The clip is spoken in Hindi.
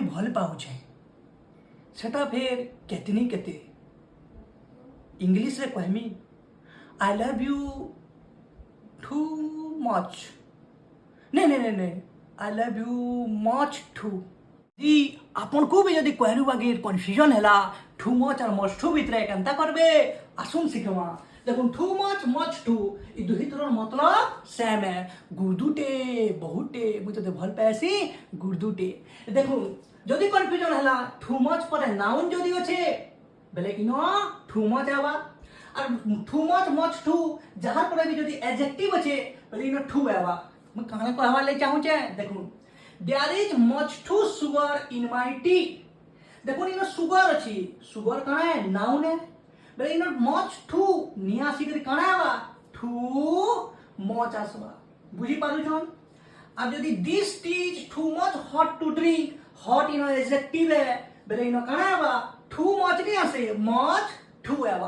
मुई भल पाउछे सेटा फेर केतनी केते इंग्लिश रे कहमी I love you too much नहीं नहीं नहीं नहीं I love you much too दी आपन को भी जदी कहरु बागे कन्फ्यूजन हैला टू मच और मच टू भितरे केनता करबे आसुन सिखमा देखो टू मच टू ई दुही तरह मतलब सेम है गुर्दुटे बहुटे मुझे तो भल पाएसी गुर्दुटे देखो जदी कन्फ्यूजन हैला टू मच पर नाउन जदी अछि बेले कि न टू मच आवा और टू मच टू जहां पर भी जदी एडजेक्टिव अछि बेले इन टू आवा मैं कहना कहवा ले चाहू छे देखो there is much too sugar in my tea देखो इन शुगर अछि शुगर कहां है नाउन है बेले इन मच टू निया सिकर कहां आवा टू मच आसवा बुझी पारु छन अब यदि this is too much hot to drink hot इन एडजेक्टिव है बेले इन कहां आवा टू मच नहीं आसे मच टू आवा